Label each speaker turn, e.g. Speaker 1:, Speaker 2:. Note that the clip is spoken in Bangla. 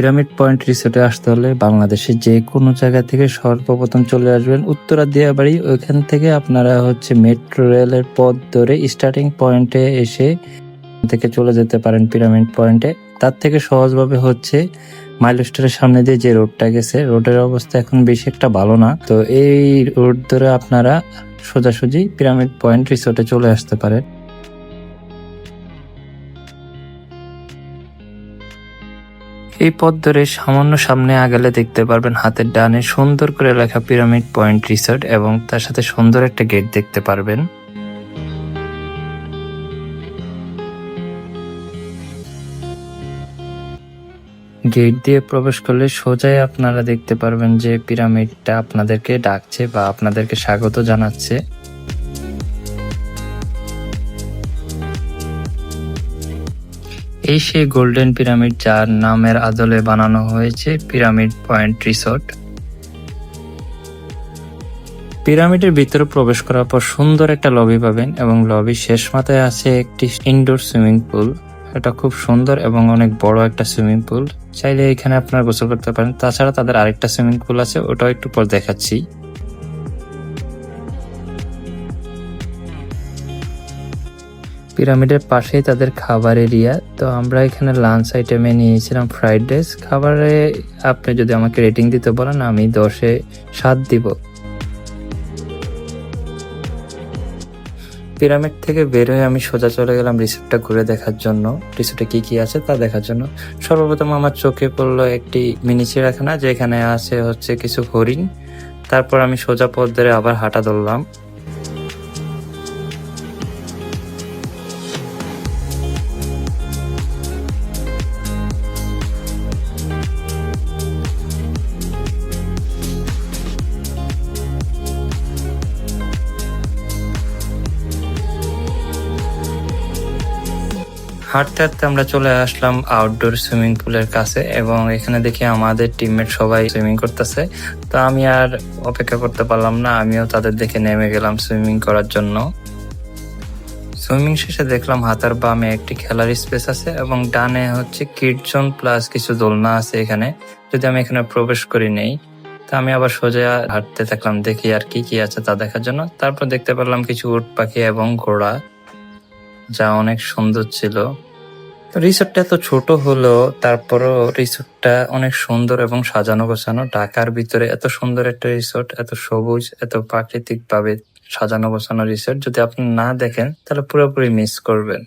Speaker 1: পিরামিড পয়েন্ট রিসোর্টে আসতে হলে বাংলাদেশের যে কোনো জায়গা থেকে সর্বপ্রথম চলে আসবেন উত্তরা দিয়াবাড়ি। ওইখান থেকে আপনারা মেট্রো রেলের পথ ধরে স্টার্টিং পয়েন্টে এসে থেকে চলে যেতে পারেন পিরামিড পয়েন্টে। তার থেকে সহজভাবে মাইলস্টোনের সামনে দিয়ে যে রোডটা গেছে, রোডের অবস্থা এখন বেশি একটা ভালো না। তো এই রোড ধরে আপনারা সোজাসুজি পিরামিড পয়েন্ট রিসোর্টে চলে আসতে পারেন। এই পথ ধরে সামান্য সামনে আগালে দেখতে পারবেন হাতের ডানে সুন্দর করে লেখা পিরামিড পয়েন্ট রিসোর্ট এবং তার সাথে সুন্দর একটা গেট দেখতে পারবেন। গেট দিয়ে প্রবেশ করলে সোজাই আপনারা দেখতে পারবেন যে পিরামিডটা আপনাদেরকে ডাকছে বা আপনাদেরকে স্বাগত জানাচ্ছে। এই সেই গোল্ডেন পিরামিড যার নামের আদলে বানানো হয়েছে পিরামিড পয়েন্ট রিসোর্ট। পিরামিডের ভিতরে প্রবেশ করার পর সুন্দর একটা লবি পাবেন এবং লবির শেষ মাথায় আছে একটি ইনডোর সুইমিং পুল। এটা খুব সুন্দর এবং অনেক বড় একটা সুইমিং পুল, চাইলে এখানে আপনারা গোসল করতে পারেন। তাছাড়া তাদের আরেকটা সুইমিং পুল আছে, ওটাও একটু পর দেখাচ্ছি। পিরামিডের পাশেই তাদের খাবার এরিয়া। তো আমরা এখানে লাঞ্চ আইটেমে নিয়েছিলাম ফ্রাইড রাইস। খাবারে আপনি যদি আমাকে রেটিং দিতে বলেন আমি 10-এ 7 দিব। পিরামিড থেকে বের হয়ে আমি সোজা চলে গেলাম রিসোর্টটা ঘুরে দেখার জন্য, রিসোর্টে কি কি আছে তা দেখার জন্য। সর্বপ্রথম আমার চোখে পড়লো একটি মিনি চিড়িয়াখানা, যেখানে আছে কিছু হরিণ। তারপর আমি সোজা পথ ধরে আবার হাঁটা ধরলাম। হাঁটতে হাঁটতে আমরা চলে আসলাম আউটডোর সুইমিং পুলের কাছে এবং এখানে দেখি আমাদের টিমমেট সবাই সুইমিং করতেছে। তো আমি আর অপেক্ষা করতে পারলাম না, আমিও তাদের দেখে নেমে গেলাম সুইমিং করার জন্য। সুইমিং শেষে দেখলাম হাতার বামে একটি খেলার স্পেস আছে এবং ডানে কিডস জোন প্লাস কিছু দোলনা আছে এখানে। যদি আমি এখানে প্রবেশ করি নেই, তা আমি আবার সোজা হাঁটতে থাকলাম দেখি আর কি কি আছে তা দেখার জন্য। তারপর দেখতে পেলাম কিছু উট পাখি এবং ঘোড়া, যা অনেক সুন্দর ছিল। রিসোর্টটা এত ছোট হলেও তারপরও রিসোর্টটা অনেক সুন্দর এবং সাজানো গোছানো। ঢাকার ভিতরে এত সুন্দর একটা রিসোর্ট, এত সবুজ, এত প্রাকৃতিক ভাবে সাজানো গোছানো রিসোর্ট যদি আপনি না দেখেন তাহলে পুরোপুরি মিস করবেন।